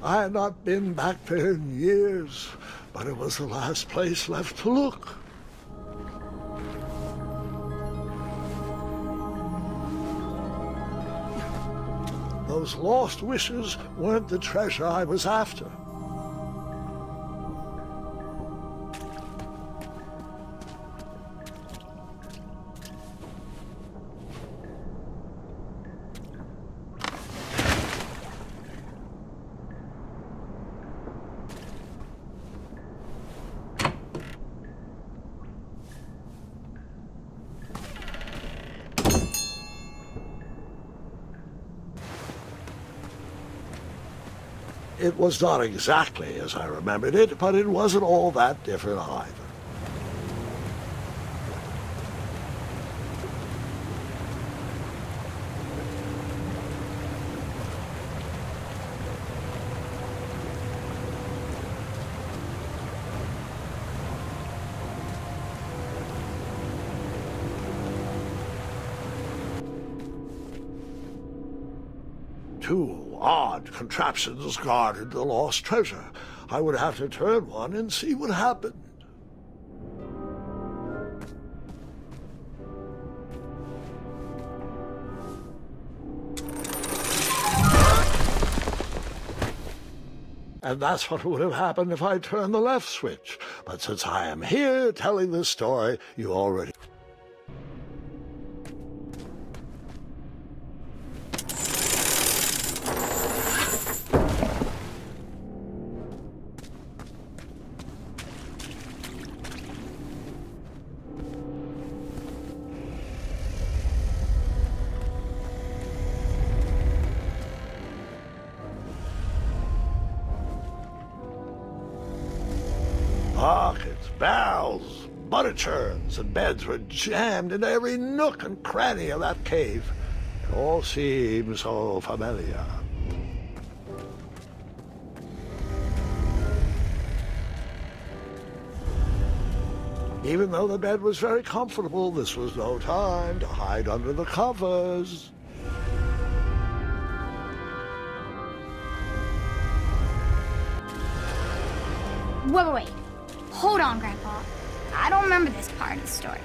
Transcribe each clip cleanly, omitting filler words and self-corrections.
I had not been back there in years, but it was the last place left to look. Those lost wishes weren't the treasure I was after. It was not exactly as I remembered it, but it wasn't all that different either. Two odd contraptions guarded the lost treasure. I would have to turn one and see what happened. And that's what would have happened if I turned the left switch. But since I am here telling this story, you already... Buckets, barrels, butter churns, and beds were jammed into every nook and cranny of that cave. It all seemed so familiar. Even though the bed was very comfortable, this was no time to hide under the covers. Wait. Hold on, Grandpa. I don't remember this part of the story.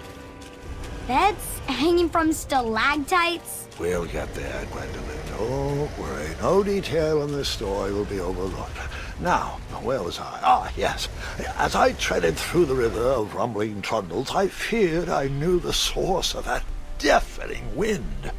Beds hanging from stalactites? We'll get there, Gwendolyn. Don't worry. No detail in this story will be overlooked. Now, where was I? Ah, yes. As I treaded through the river of rumbling trundles, I feared I knew the source of that deafening wind.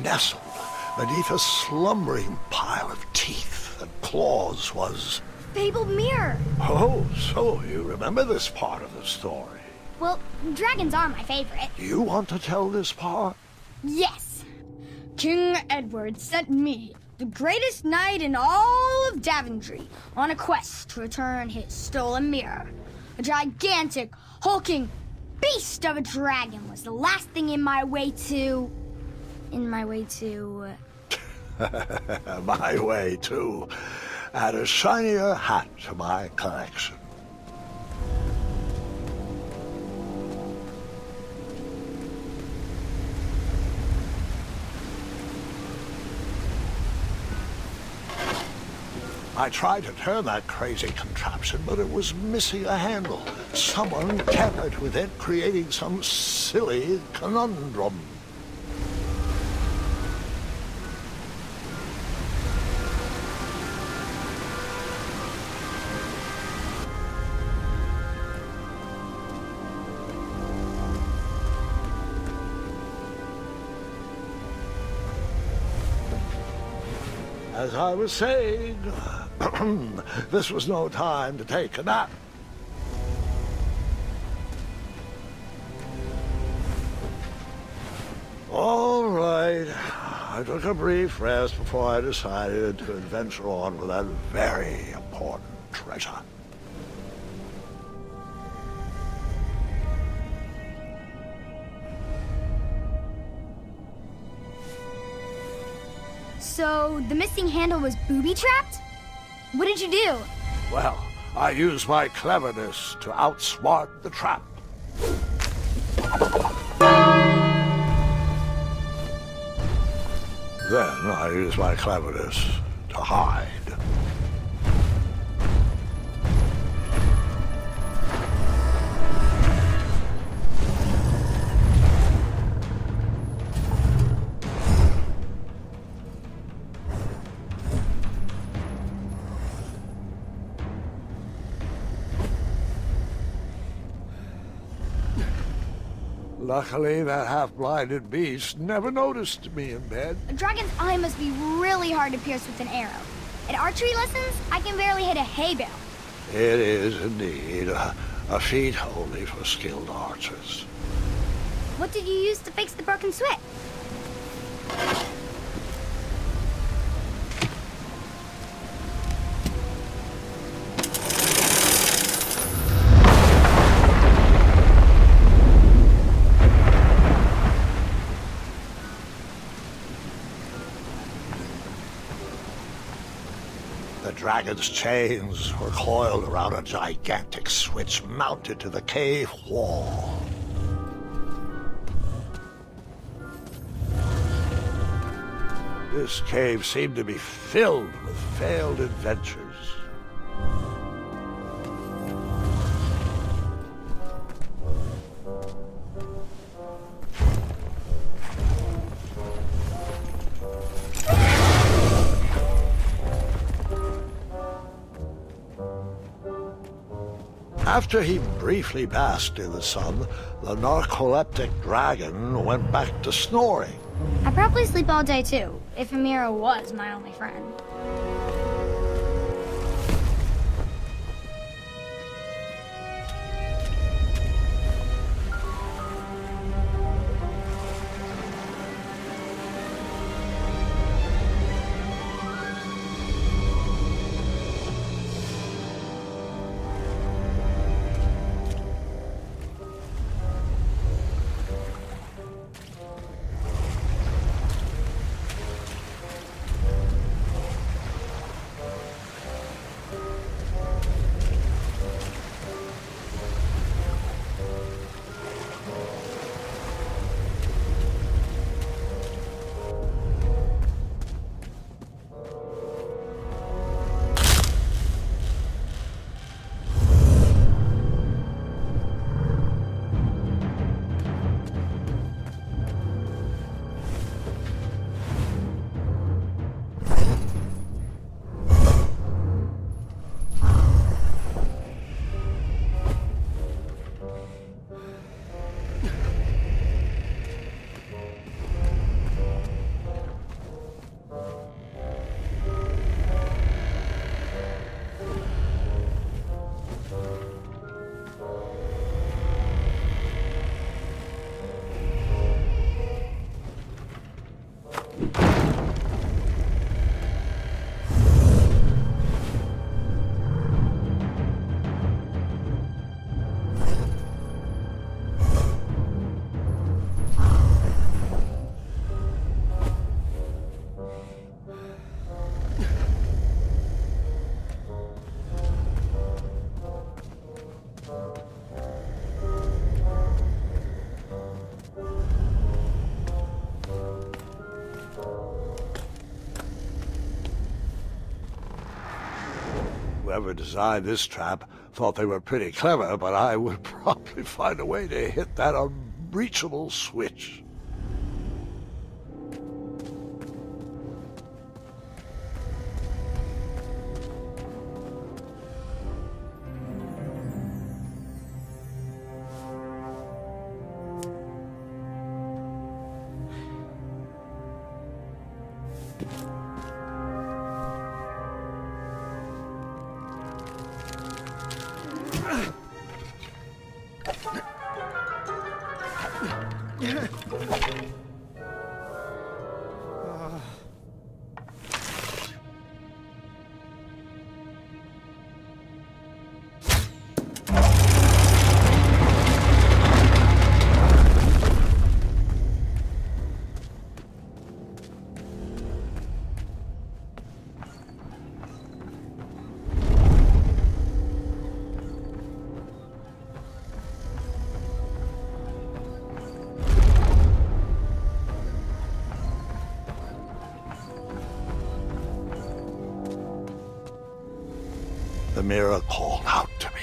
Nestled beneath a slumbering pile of teeth and claws was... Fabled mirror! Oh, so you remember this part of the story? Well, dragons are my favorite. You want to tell this part? Yes! King Edward sent me, the greatest knight in all of Daventry, on a quest to return his stolen mirror. A gigantic, hulking beast of a dragon was the last thing in my way to... My way to add a shinier hat to my collection. I tried to turn that crazy contraption, but it was missing a handle. Someone tampered with it, creating some silly conundrum. As I was saying, this was no time to take a nap. All right, I took a brief rest before I decided to adventure on with that very important treasure. So the missing handle was booby-trapped? What did you do? Well, I used my cleverness to outsmart the trap. Then I used my cleverness to hide. Luckily, that half-blinded beast never noticed me in bed. A dragon's eye must be really hard to pierce with an arrow. At archery lessons, I can barely hit a hay bale. It is indeed a feat only for skilled archers. What did you use to fix the broken switch? The dragon's chains were coiled around a gigantic switch mounted to the cave wall. This cave seemed to be filled with failed adventures. After he briefly basked in the sun, the narcoleptic dragon went back to snoring. I'd probably sleep all day too, if Amira was my only friend. Whoever designed this trap thought they were pretty clever, but I would probably find a way to hit that unreachable switch. the mirror called out to me.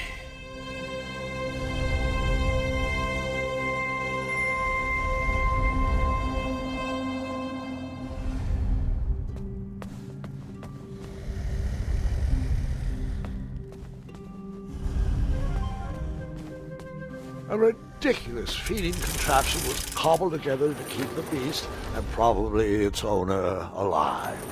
A ridiculous feeding contraption was cobbled together to keep the beast, and probably its owner, alive.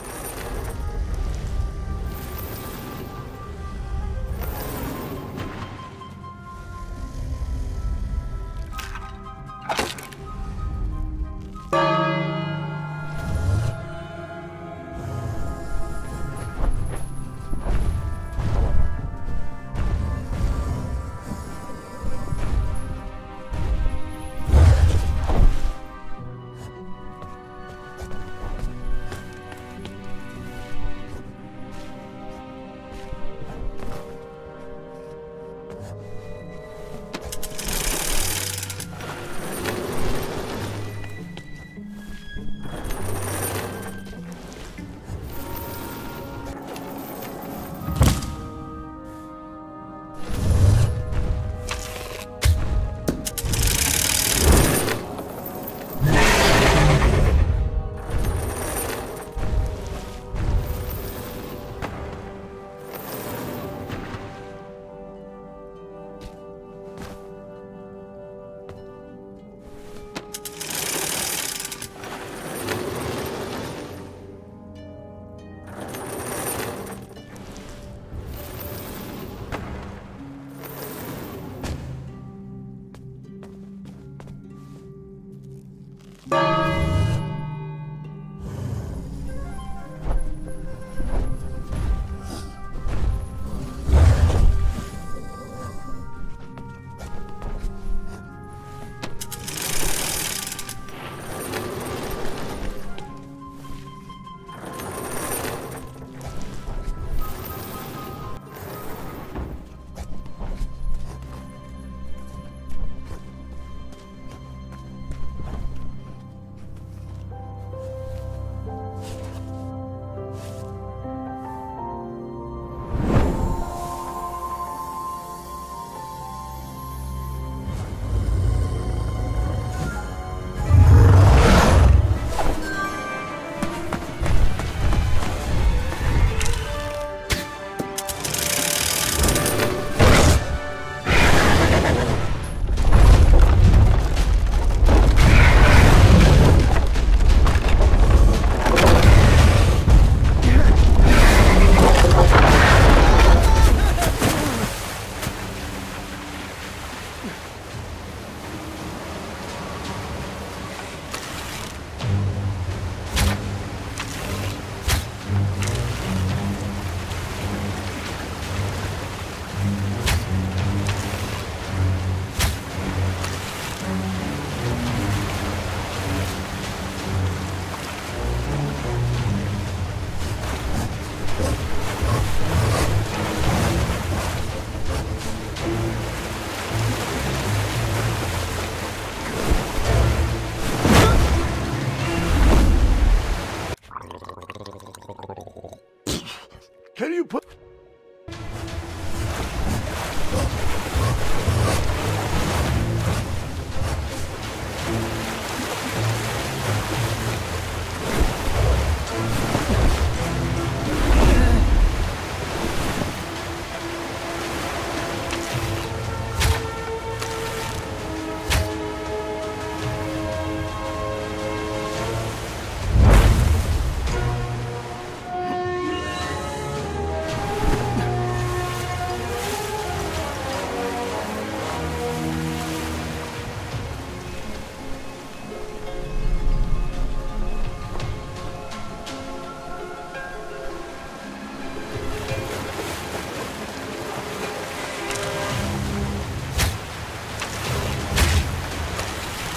Can you put...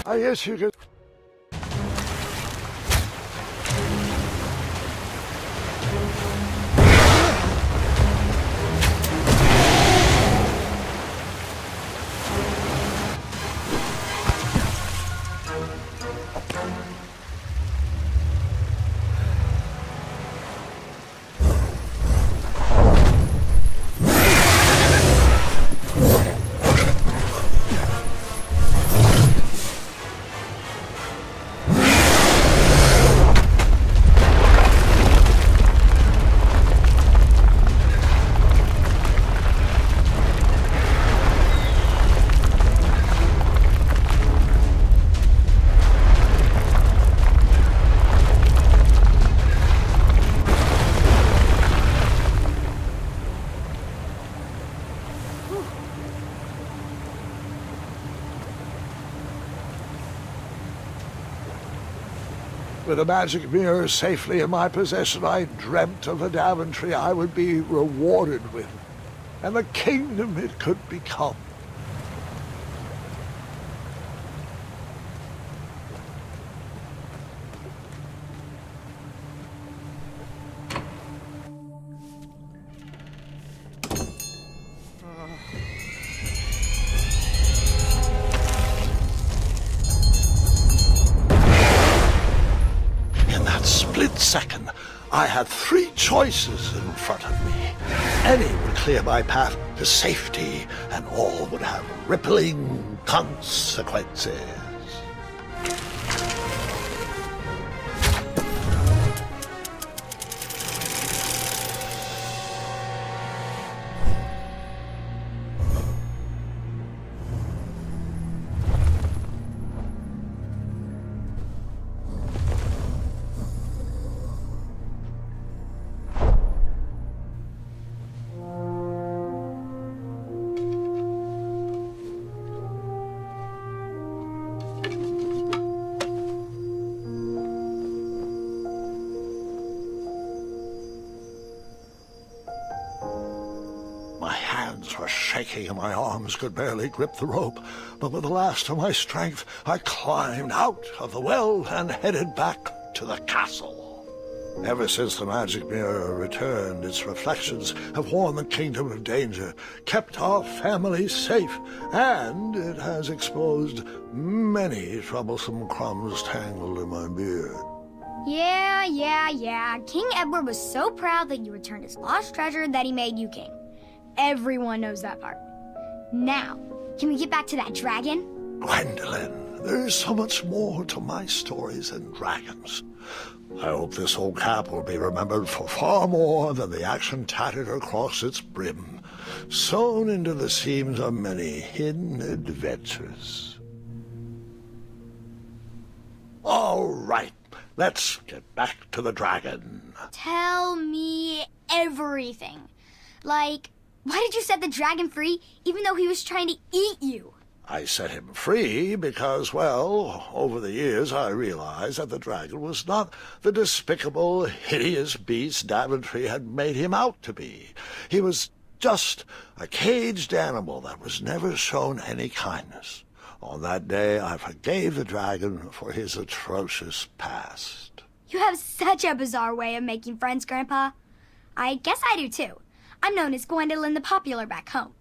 I guess you could... With a magic mirror safely in my possession, I dreamt of the Daventry I would be rewarded with, and the kingdom it could become. Second, I had three choices in front of me. Any would clear my path to safety, and all would have rippling consequences. Shaking and my arms could barely grip the rope, but with the last of my strength I climbed out of the well and headed back to the castle. Ever since the magic mirror returned, its reflections have warned the kingdom of danger, kept our family safe, and it has exposed many troublesome crumbs tangled in my beard. Yeah. King Edward was so proud that you returned his lost treasure that he made you king. Everyone knows that part. Now, can we get back to that dragon? Gwendolyn, there's so much more to my stories than dragons. I hope this old cap will be remembered for far more than the action tattered across its brim, sewn into the seams of many hidden adventures. All right, let's get back to the dragon. Tell me everything. Like, why did you set the dragon free, even though he was trying to eat you? I set him free because, well, over the years I realized that the dragon was not the despicable, hideous beast Daventry had made him out to be. He was just a caged animal that was never shown any kindness. On that day, I forgave the dragon for his atrocious past. You have such a bizarre way of making friends, Grandpa. I guess I do, too. I'm known as Gwendolyn the Popular back home,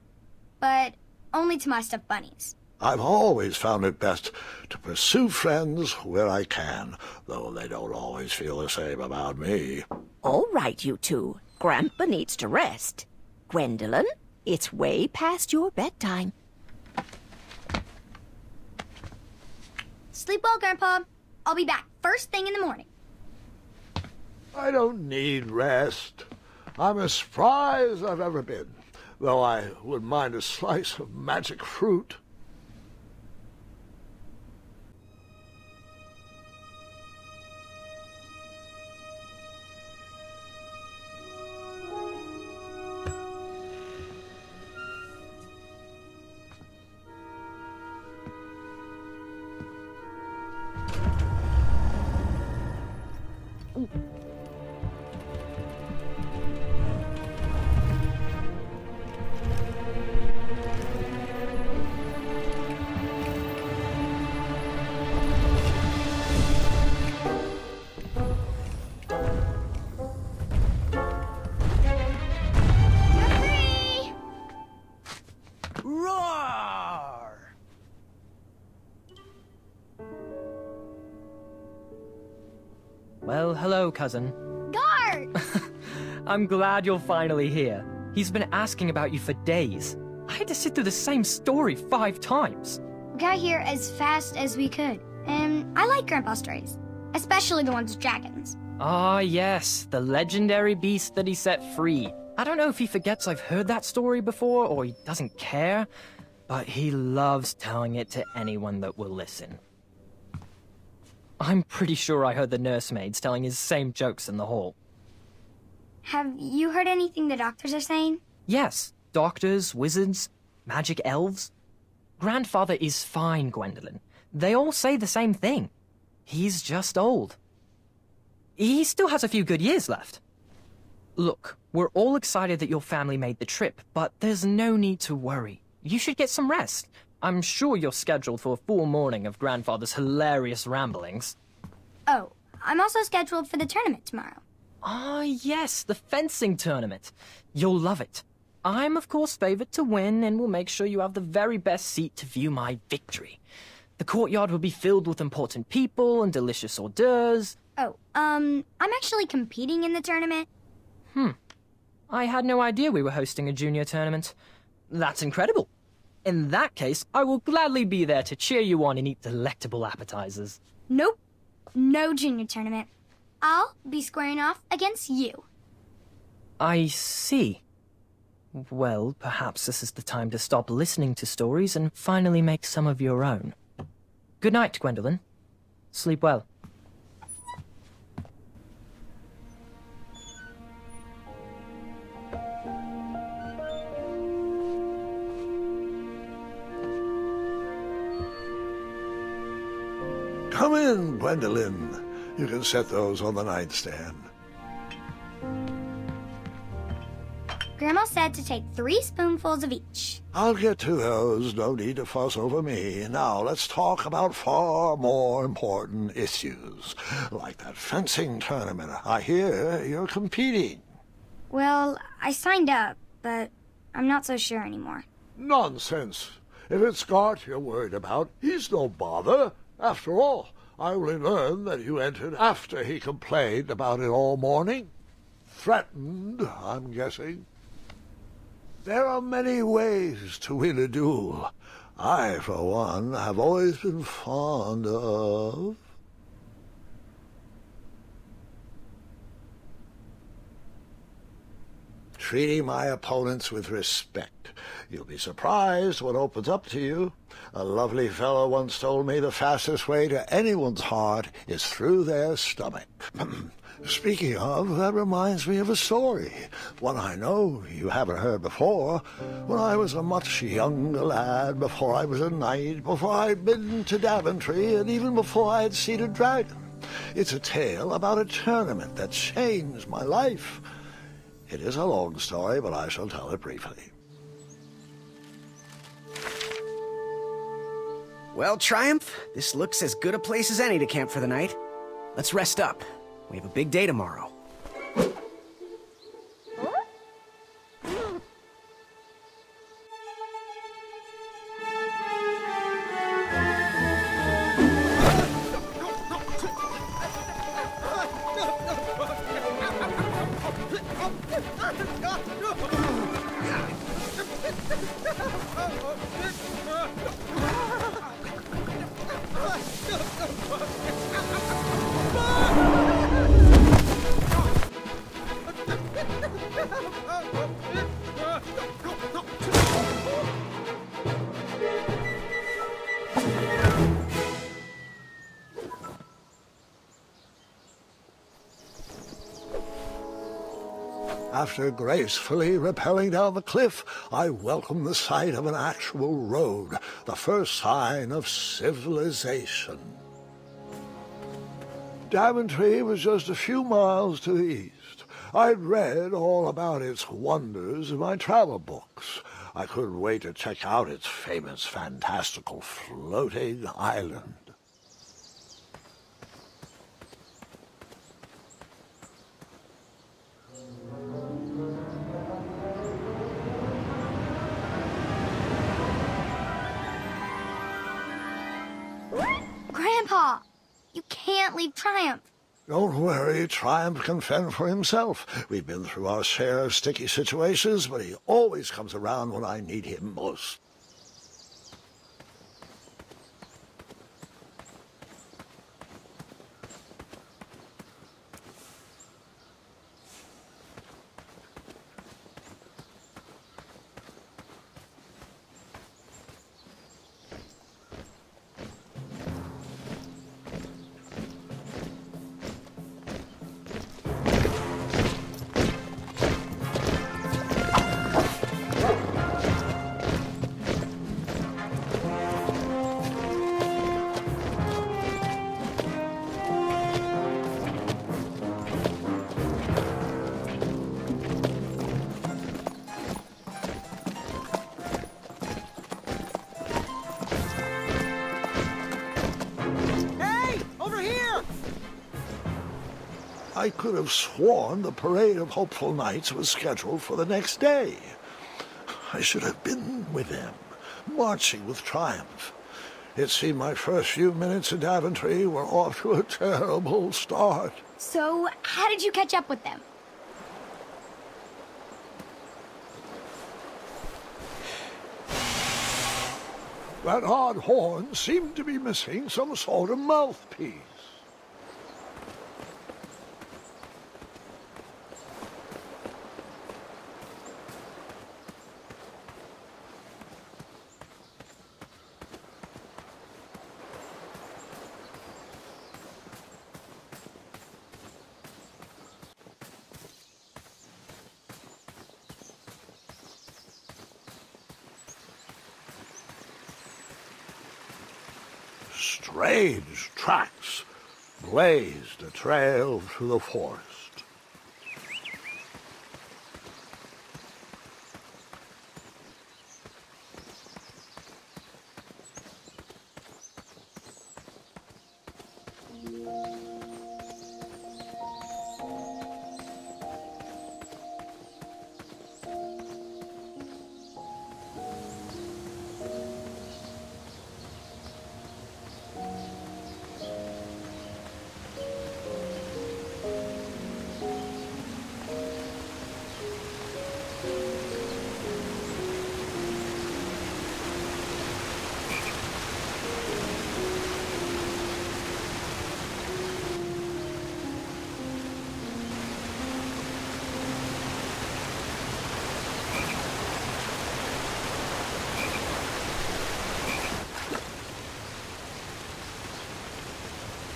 but only to my stuffed bunnies. I've always found it best to pursue friends where I can, though they don't always feel the same about me. All right, you two. Grandpa needs to rest. Gwendolyn, it's way past your bedtime. Sleep well, Grandpa. I'll be back first thing in the morning. I don't need rest. I'm as spry as I've ever been, though I wouldn't mind a slice of magic fruit. Well, hello, cousin. Guard! I'm glad you're finally here. He's been asking about you for days. I had to sit through the same story 5 times. We got here as fast as we could, and I like Grandpa's stories, especially the ones with dragons. Ah, yes, the legendary beast that he set free. I don't know if he forgets I've heard that story before, or he doesn't care, but he loves telling it to anyone that will listen. I'm pretty sure I heard the nursemaids telling his same jokes in the hall. Have you heard anything the doctors are saying? Yes, doctors, wizards, magic elves. Grandfather is fine, Gwendolyn. They all say the same thing. He's just old. he still has a few good years left. Look, we're all excited that your family made the trip, but there's no need to worry. You should get some rest. I'm sure you're scheduled for a full morning of Grandfather's hilarious ramblings. Oh, I'm also scheduled for the tournament tomorrow. Ah, yes, the fencing tournament. You'll love it. I'm, of course, favored to win, and will make sure you have the very best seat to view my victory. The courtyard will be filled with important people and delicious hors d'oeuvres. Oh, I'm actually competing in the tournament. I had no idea we were hosting a junior tournament. That's incredible. In that case, I will gladly be there to cheer you on and eat delectable appetizers. Nope. No junior tournament. I'll be squaring off against you. I see. Well, perhaps this is the time to stop listening to stories and finally make some of your own. Good night, Gwendolyn. Sleep well. Come in, Gwendolyn. You can set those on the nightstand. Grandma said to take 3 spoonfuls of each. I'll get to those. No need to fuss over me. Now, let's talk about far more important issues, like that fencing tournament. I hear you're competing. Well, I signed up, but I'm not so sure anymore. Nonsense. If it's Scott you're worried about, he's no bother. After all, I only learned that you entered after he complained about it all morning. Threatened, I'm guessing. There are many ways to win a duel. I, for one, have always been fond of... treating my opponents with respect. You'll be surprised what opens up to you. A lovely fellow once told me the fastest way to anyone's heart is through their stomach. Speaking of, that reminds me of a story, one I know you haven't heard before. When I was a much younger lad, before I was a knight, before I'd been to Daventry, and even before I had seen a dragon. It's a tale about a tournament that changed my life. It is a long story, but I shall tell it briefly. Well, Triumph, this looks as good a place as any to camp for the night. Let's rest up. We have a big day tomorrow. After gracefully rappelling down the cliff, I welcomed the sight of an actual road, the first sign of civilization. Daventry was just a few miles to the east. I'd read all about its wonders in my travel books. I couldn't wait to check out its famous, fantastical floating island. Grandpa, you can't leave Triumph. Don't worry, Triumph can fend for himself. We've been through our share of sticky situations, but he always comes around when I need him most. I could have sworn the parade of hopeful knights was scheduled for the next day. I should have been with them, marching with triumph. It seemed my first few minutes in Daventry were off to a terrible start. So, how did you catch up with them? That odd horn seemed to be missing some sort of mouthpiece. Strange tracks blazed a trail through the forest.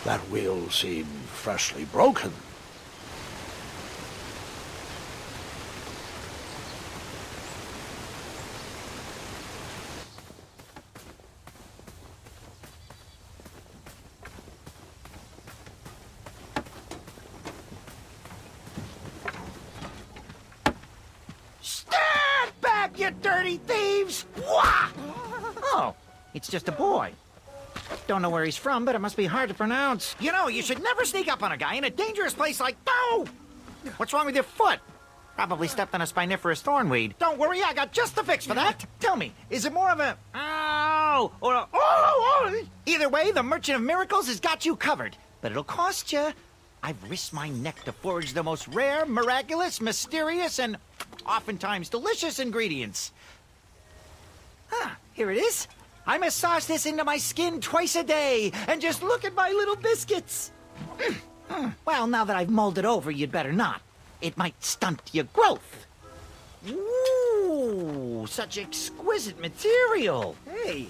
That wheel seemed freshly broken. Stand back, you dirty thieves! Wah! Oh, it's just a boy. Don't know where he's from, but it must be hard to pronounce. You know, you should never sneak up on a guy in a dangerous place like... Oh! What's wrong with your foot? Probably stepped on a spiniferous thornweed. Don't worry, I got just the fix for that. Tell me, is it more of a... Ow! Or a... Oh! Either way, the Merchant of Miracles has got you covered. But it'll cost you. I've risked my neck to forge the most rare, miraculous, mysterious, and oftentimes delicious ingredients. Ah, here it is. I massage this into my skin twice a day, and just look at my little biscuits. Well, now that I've molded over, you'd better not. It might stunt your growth. Ooh, such exquisite material. Hey.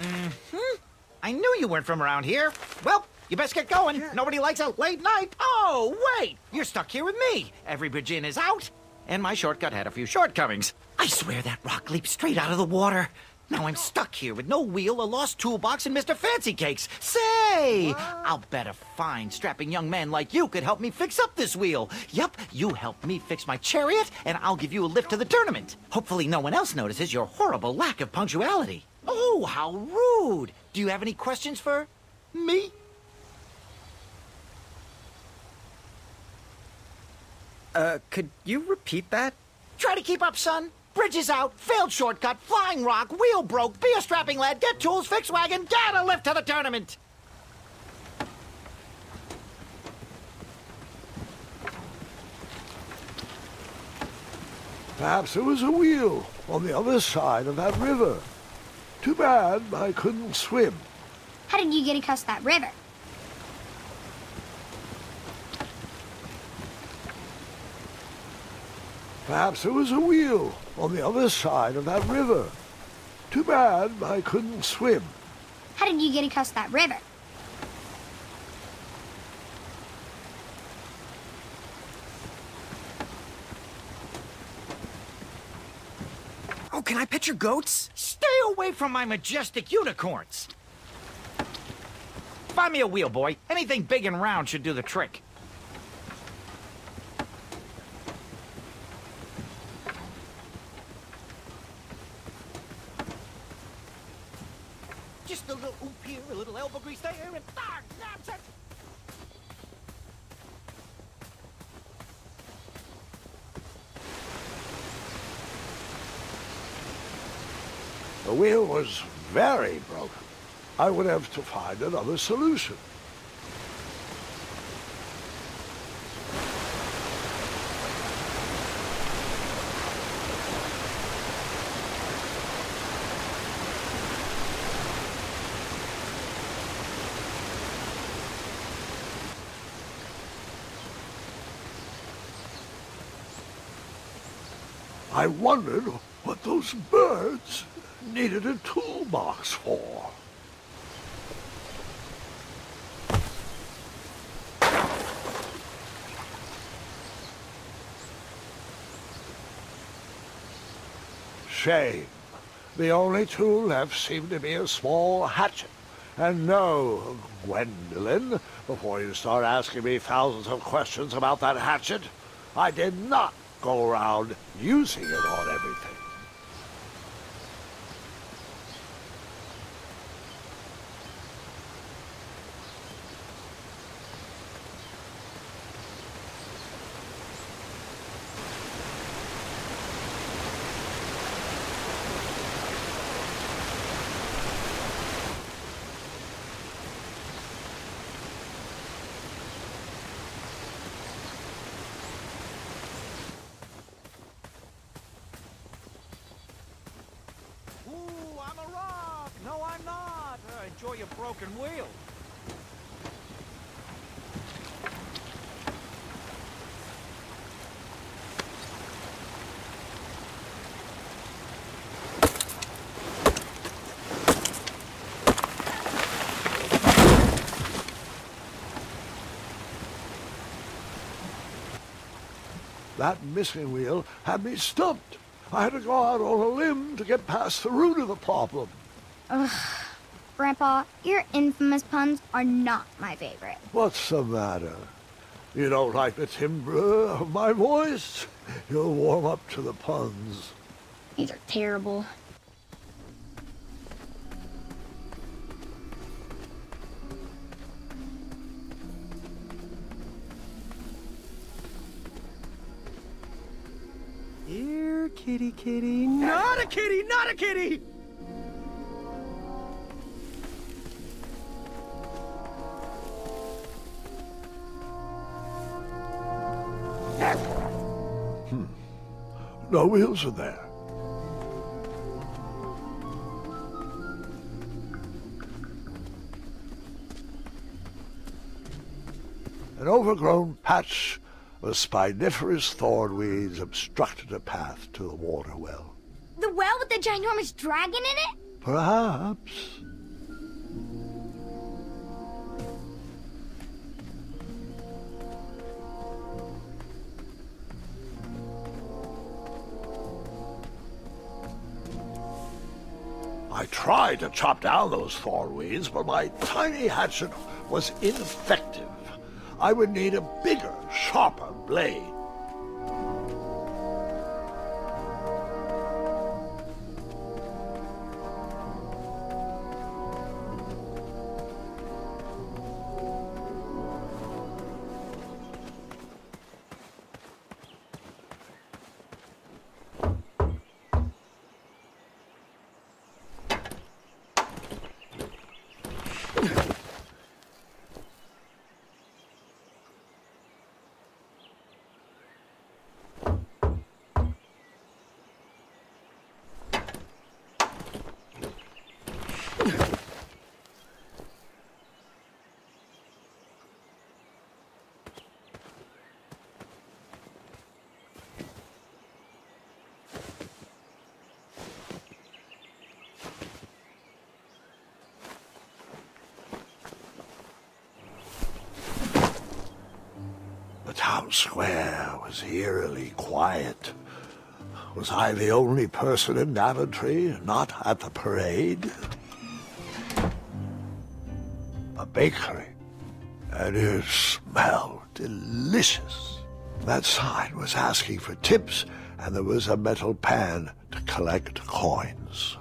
I knew you weren't from around here. Well, you best get going. Nobody likes a late night. Oh, wait, you're stuck here with me. Every bridge in is out, and my shortcut had a few shortcomings. I swear that rock leaped straight out of the water. Now I'm stuck here with no wheel, a lost toolbox, and Mr. Fancy Cakes. Say, I'll bet a fine, strapping young man like you could help me fix up this wheel. Yup, you help me fix my chariot, and I'll give you a lift to the tournament. Hopefully no one else notices your horrible lack of punctuality. Oh, how rude. Do you have any questions for me? Could you repeat that? Try to keep up, son. Bridges out, failed shortcut, flying rock, wheel broke, be a strapping lad, get tools, fix wagon, get a lift to the tournament. Perhaps there was a wheel on the other side of that river. Too bad I couldn't swim. How did you get across that river? Perhaps there was a wheel on the other side of that river. Too bad I couldn't swim. How did you get across that river? Oh, can I pet your goats? Stay away from my majestic unicorns. Find me a wheel, boy. Anything big and round should do the trick. Just a little oop here, a little elbow grease there, and nonsense! the wheel was very broken. I would have to find another solution. I wondered what those birds needed a toolbox for. Shame. The only tool left seemed to be a small hatchet. And no, Gwendolyn, before you start asking me thousands of questions about that hatchet, I did not go around using it on everything. No, I'm not. Enjoy your broken wheel. That missing wheel had me stumped. I had to go out on a limb to get past the root of the problem. Ugh. Grandpa, your infamous puns are not my favorite. What's the matter? You don't like the timbre of my voice? You'll warm up to the puns. These are terrible. Here, kitty, kitty. Not a kitty, not a kitty! No wheels are there. An overgrown patch of spiniferous thornweeds obstructed a path to the water well. The well with the ginormous dragon in it? Perhaps. I tried to chop down those thornweeds, but my tiny hatchet was ineffective. I would need a bigger, sharper blade. The town square was eerily quiet. Was I the only person in Daventry not at the parade? A bakery, and it smelled delicious. That sign was asking for tips, and there was a metal pan to collect coins.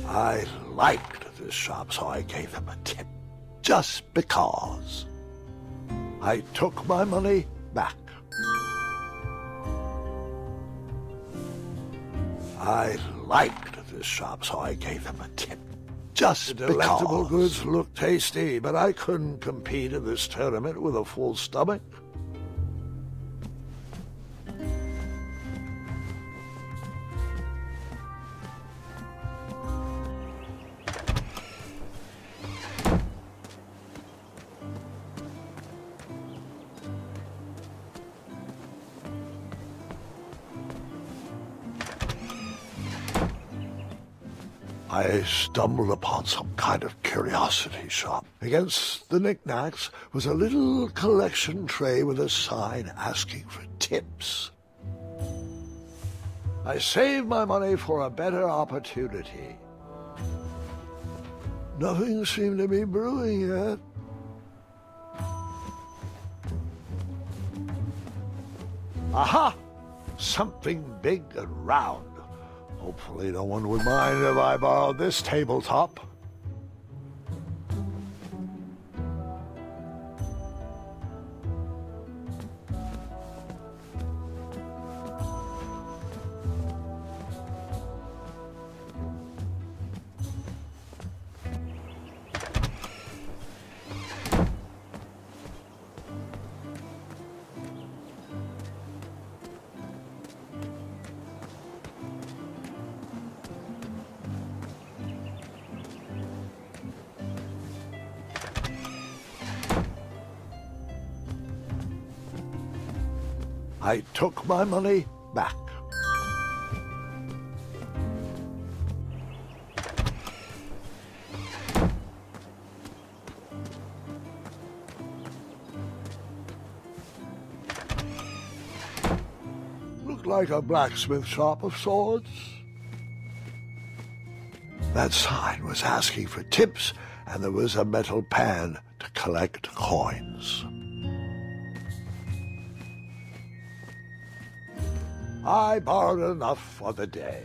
I liked this shop, so I gave them a tip. Just because. I took my money back. I liked this shop, so I gave them a tip. Just the delectable goods looked tasty, but I couldn't compete in this tournament with a full stomach. I stumbled upon some kind of curiosity shop. Against the knickknacks was a little collection tray with a sign asking for tips. I saved my money for a better opportunity. Nothing seemed to be brewing yet. Aha! Something big and round. Hopefully no one would mind if I borrowed this tabletop. I took my money back. Looked like a blacksmith shop of sorts. That sign was asking for tips, and there was a metal pan to collect coins. I borrowed enough for the day.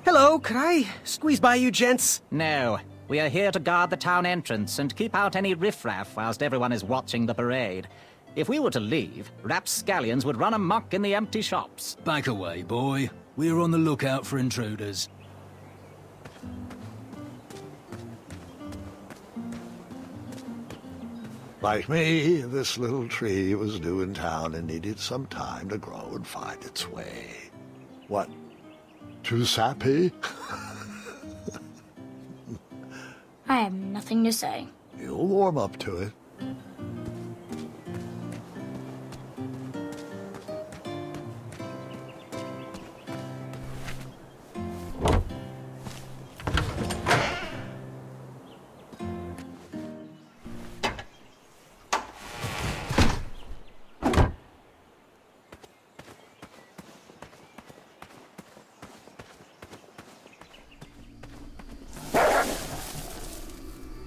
Hello, could I squeeze by you gents? No. We are here to guard the town entrance and keep out any riffraff whilst everyone is watching the parade. If we were to leave, rapscallions would run amok in the empty shops. Back away, boy. We're on the lookout for intruders. Like me, this little tree was new in town and needed some time to grow and find its way. What? Too sappy? I have nothing to say. You'll warm up to it.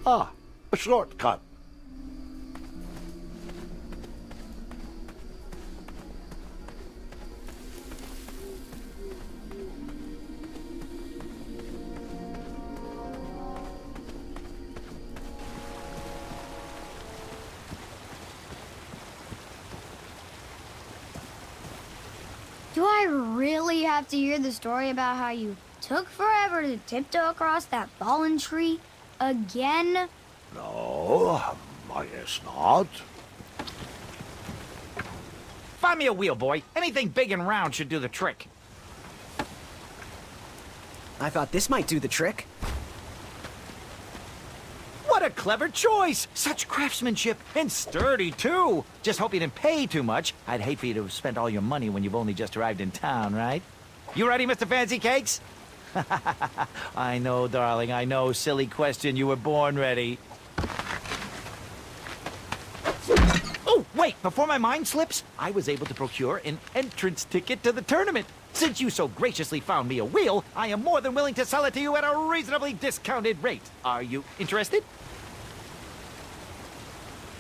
Ah, a shortcut. Do I really have to hear the story about how you took forever to tiptoe across that fallen tree again? No, I guess not. Find me a wheel, boy. Anything big and round should do the trick. I thought this might do the trick. What a clever choice! Such craftsmanship, and sturdy, too! Just hope you didn't pay too much. I'd hate for you to have spent all your money when you've only just arrived in town, right? You ready, Mr. Fancy Cakes? I know, darling, I know. Silly question. You were born ready. Oh, wait! Before my mind slips, I was able to procure an entrance ticket to the tournament. Since you so graciously found me a wheel, I am more than willing to sell it to you at a reasonably discounted rate. Are you interested?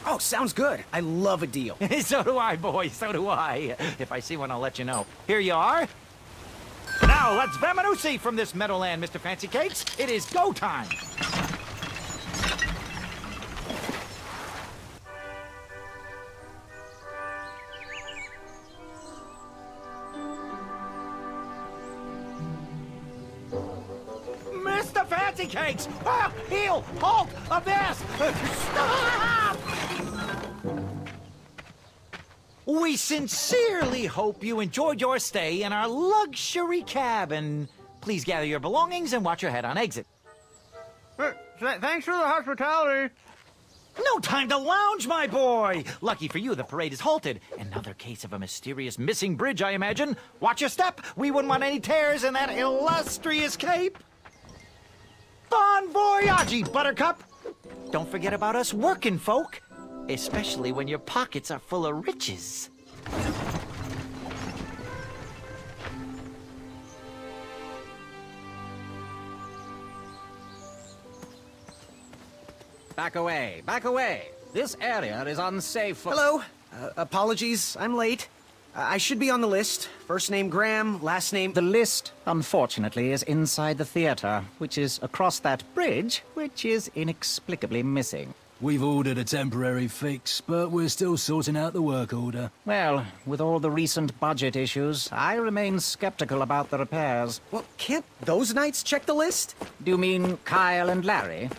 Oh, sounds good. I love a deal. So do I, boy. So do I. If I see one, I'll let you know. Here you are. Now, let's vamoose from this meadowland, Mr. Fancy Cakes. It is go time. Mr. Fancy Cakes! Ah, heel! Halt! Abyss! Stop! We sincerely hope you enjoyed your stay in our luxury cabin. Please gather your belongings and watch your head on exit. Thanks for the hospitality. No time to lounge, my boy! Lucky for you, the parade is halted. Another case of a mysterious missing bridge, I imagine. Watch your step. We wouldn't want any tears in that illustrious cape. Bon voyage, Buttercup! Don't forget about us working folk. Especially when your pockets are full of riches. Back away, back away. This area is unsafe for— Hello. Apologies, I'm late. I should be on the list. First name Graham, last name— The list, unfortunately, is inside the theater, which is across that bridge, which is inexplicably missing. We've ordered a temporary fix, but we're still sorting out the work order. Well, with all the recent budget issues, I remain skeptical about the repairs. Well, can't those knights check the list? Do you mean Kyle and Larry?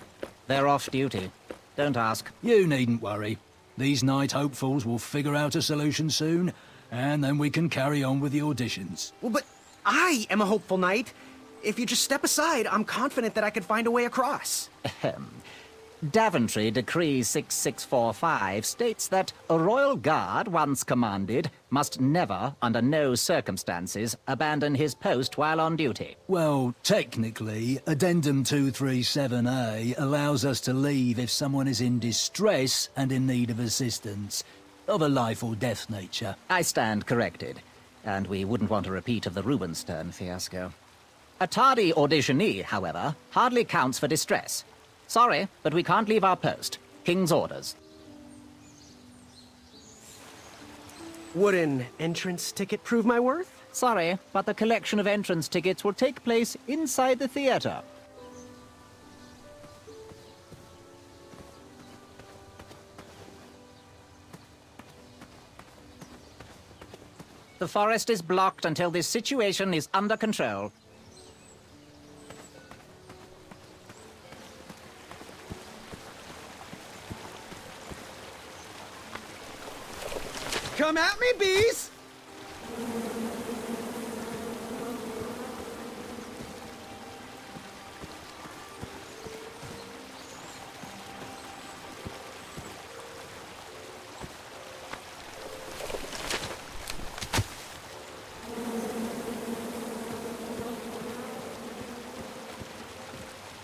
They're off duty. Don't ask. You needn't worry. These night hopefuls will figure out a solution soon, and then we can carry on with the auditions. Well, but I am a hopeful knight. If you just step aside, I'm confident that I could find a way across. Daventry Decree 6645 states that a royal guard once commanded must never, under no circumstances, abandon his post while on duty. Well, technically, Addendum 237A allows us to leave if someone is in distress and in need of assistance, of a life or death nature. I stand corrected, and we wouldn't want a repeat of the Rubenstern fiasco. A tardy auditionee, however, hardly counts for distress. Sorry, but we can't leave our post. King's orders. Would an entrance ticket prove my worth? Sorry, but the collection of entrance tickets will take place inside the theater. The forest is blocked until this situation is under control. Come at me, bees!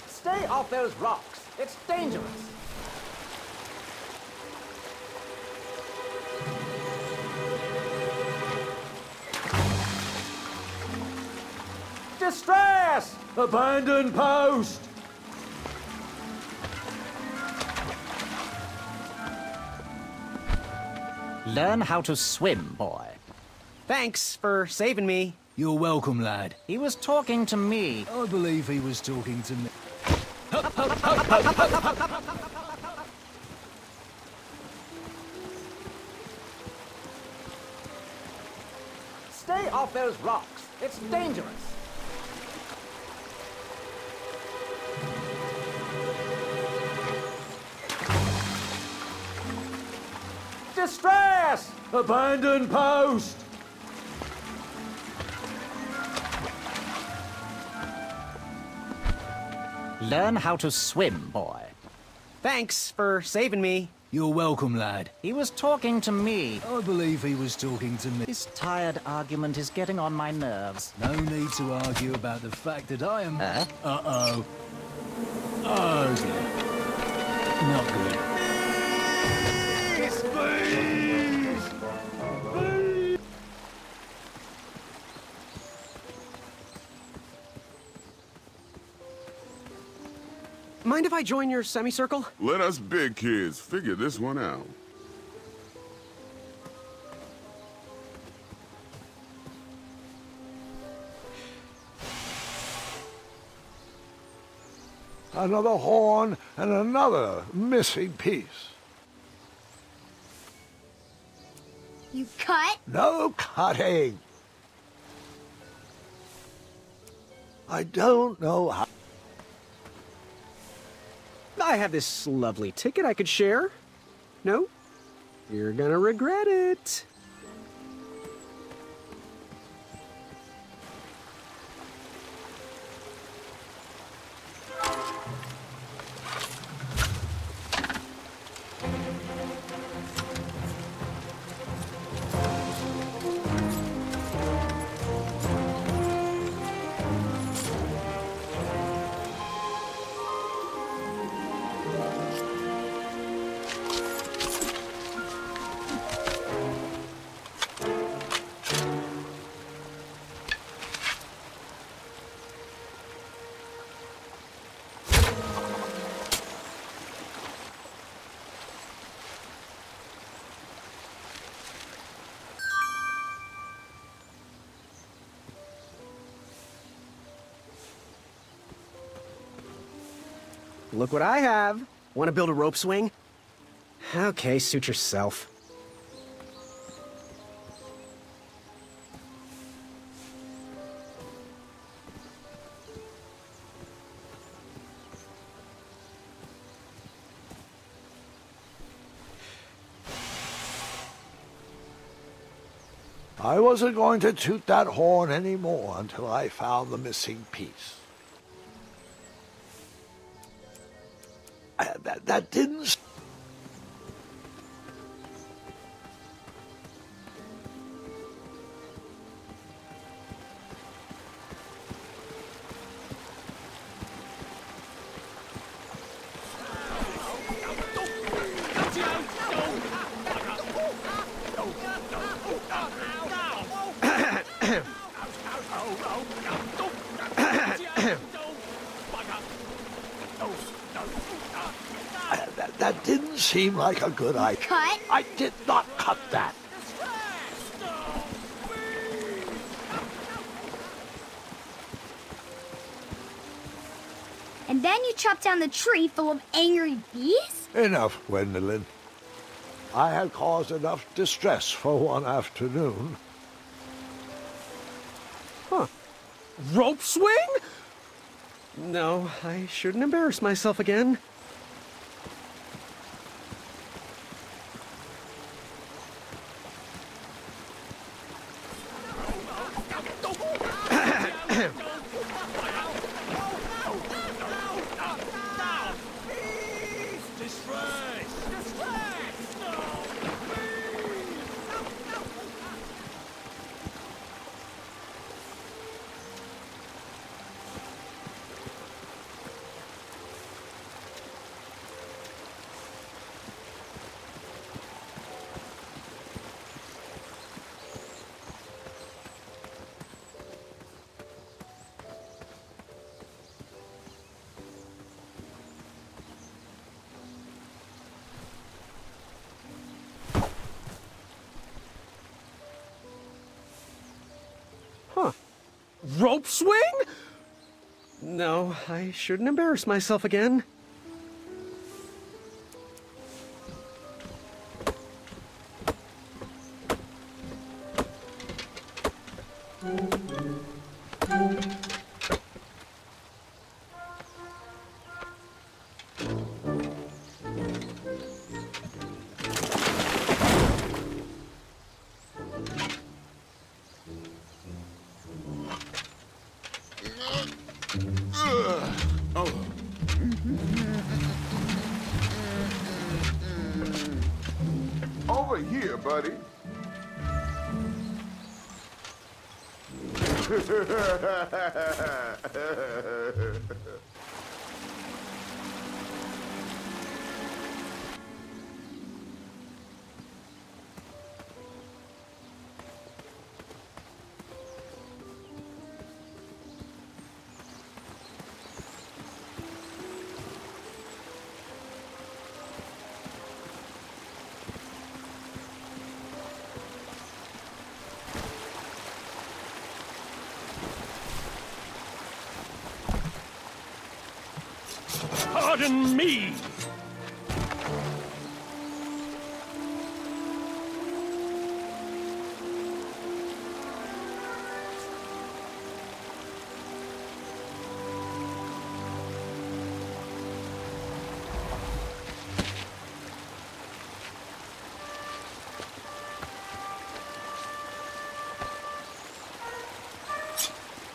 Stay off those rocks. It's dangerous. Distress! Abandon post! Learn how to swim, boy. Thanks for saving me. You're welcome, lad. He was talking to me. I believe he was talking to me. Stay off those rocks. It's dangerous. Distress! Abandon post! Learn how to swim, boy. Thanks for saving me. You're welcome, lad. He was talking to me. I believe he was talking to me. This tired argument is getting on my nerves. No need to argue about the fact that I am... Huh? Uh-oh. Ugly. Not good. Mind if I join your semicircle? Let us big kids figure this one out. Another horn and another missing piece. You cut? No cutting. I don't know how. I have this lovely ticket I could share. No? You're gonna regret it. Look what I have. Want to build a rope swing? Okay, suit yourself. I wasn't going to toot that horn anymore until I found the missing piece. That didn't... That didn't seem like a good idea. Cut? I did not cut that. And then you chop down the tree full of angry bees? Enough, Gwendolyn. I had caused enough distress for one afternoon. Huh. Rope swing? No, I shouldn't embarrass myself again. Huh. Rope swing? No, I shouldn't embarrass myself again. Over here, buddy. Pardon me!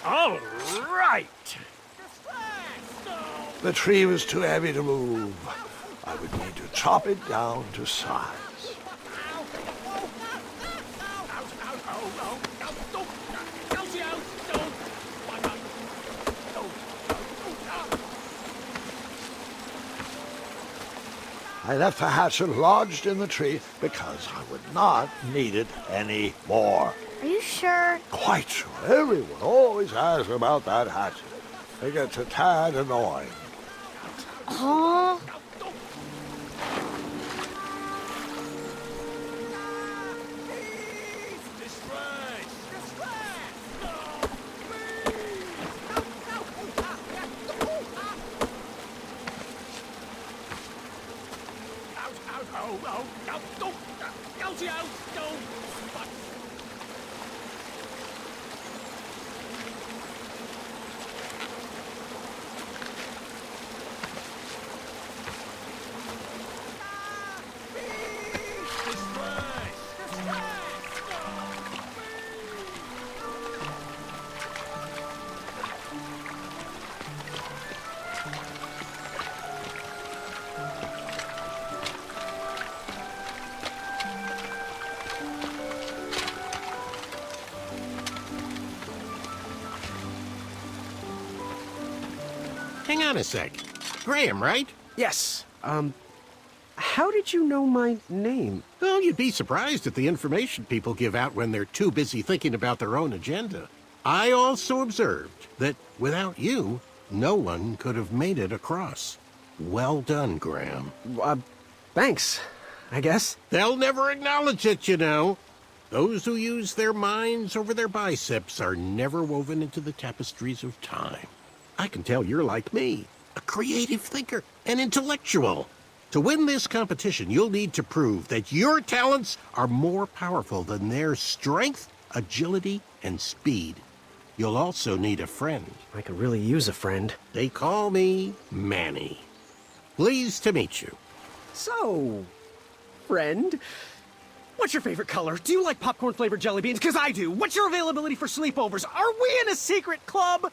All right! The tree was too heavy to move. I would need to chop it down to size. I left the hatchet lodged in the tree because I would not need it any more. Are you sure? Quite sure. Everyone always asks about that hatchet. It gets a tad annoying. Huh? Hang on a sec. Graham, right? Yes, how did you know my name? Well, you'd be surprised at the information people give out when they're too busy thinking about their own agenda. I also observed that without you, no one could have made it across. Well done, Graham. Thanks, I guess. They'll never acknowledge it, you know. Those who use their minds over their biceps are never woven into the tapestries of time. I can tell you're like me, a creative thinker, an intellectual. To win this competition, you'll need to prove that your talents are more powerful than their strength, agility, and speed. You'll also need a friend. I could really use a friend. They call me Manny. Pleased to meet you. So, friend, what's your favorite color? Do you like popcorn-flavored jelly beans? Because I do. What's your availability for sleepovers? Are we in a secret club?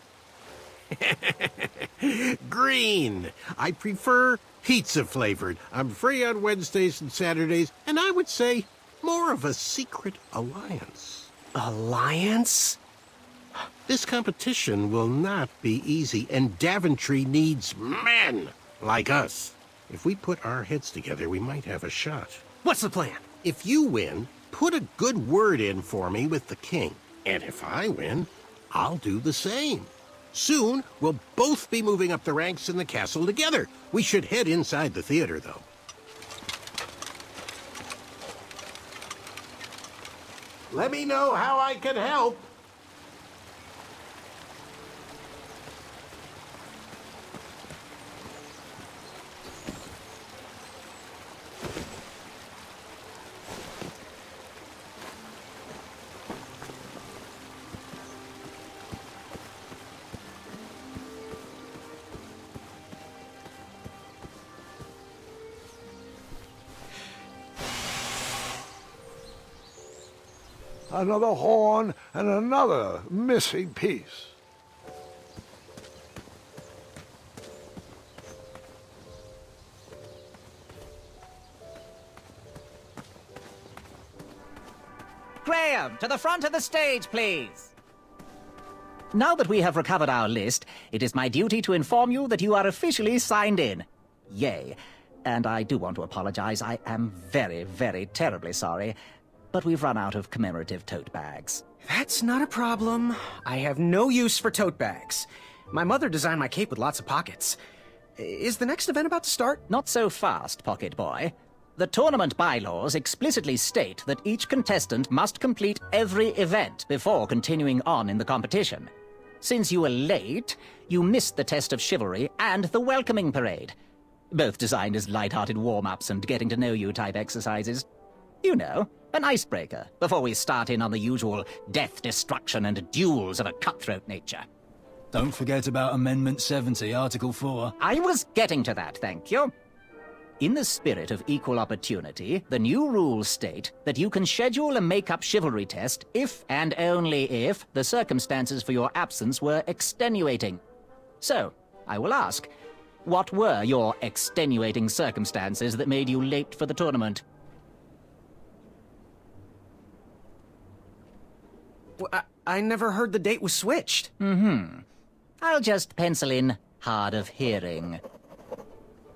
Green. I prefer pizza-flavored. I'm free on Wednesdays and Saturdays, and I would say more of a secret alliance. Alliance? This competition will not be easy, and Daventry needs men like us. If we put our heads together, we might have a shot. What's the plan? If you win, put a good word in for me with the king. And if I win, I'll do the same. Soon, we'll both be moving up the ranks in the castle together. We should head inside the theater, though. Let me know how I can help. Another horn and another missing piece. Graham, to the front of the stage, please. Now that we have recovered our list, it is my duty to inform you that you are officially signed in. Yay. And I do want to apologize. I am very, very terribly sorry. But we've run out of commemorative tote bags. That's not a problem. I have no use for tote bags. My mother designed my cape with lots of pockets. Is the next event about to start? Not so fast, Pocket Boy. The tournament bylaws explicitly state that each contestant must complete every event before continuing on in the competition. Since you were late, you missed the test of chivalry and the welcoming parade. Both designed as light-hearted warm-ups and getting-to-know-you type exercises. You know, an icebreaker before we start in on the usual death, destruction, and duels of a cutthroat nature. Don't forget about Amendment 70, Article 4. I was getting to that, thank you. In the spirit of equal opportunity, the new rules state that you can schedule a make-up chivalry test if and only if the circumstances for your absence were extenuating. So, I will ask, what were your extenuating circumstances that made you late for the tournament? I never heard the date was switched. I'll just pencil in hard of hearing.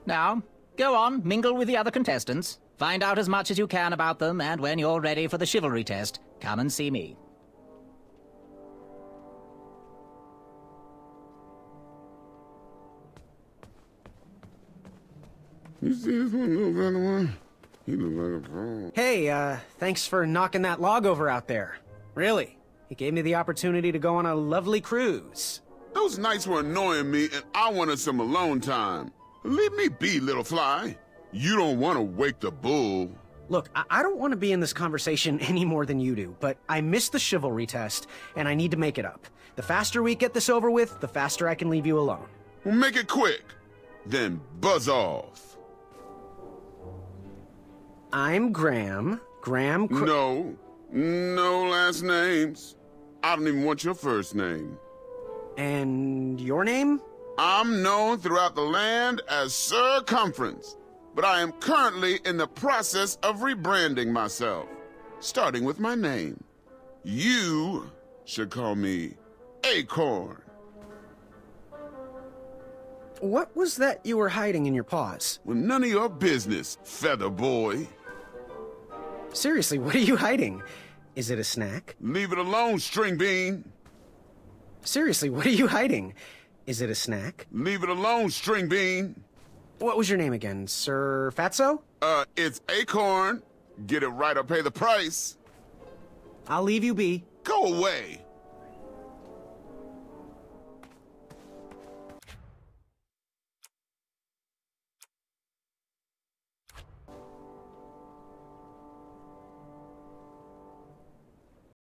Now, go on, mingle with the other contestants. Find out as much as you can about them, and when you're ready for the chivalry test, come and see me. You see this one little better one? He look like a pro. Hey, thanks for knocking that log over out there. Really. It gave me the opportunity to go on a lovely cruise. Those nights were annoying me, and I wanted some alone time. Leave me be, little fly. You don't want to wake the bull. Look, I don't want to be in this conversation any more than you do, but I missed the chivalry test, and I need to make it up. The faster we get this over with, the faster I can leave you alone. Well, make it quick. Then buzz off. I'm Graham. No last names. I don't even want your first name. And your name? I'm known throughout the land as Circumference, but I am currently in the process of rebranding myself, starting with my name. You should call me Acorn. What was that you were hiding in your paws? Well, none of your business, Feather Boy. Seriously, what are you hiding? Is it a snack? Leave it alone, String Bean. Seriously, what are you hiding? Is it a snack? Leave it alone, String Bean. What was your name again, Sir Fatso? It's Acorn. Get it right or pay the price. I'll leave you be. Go away.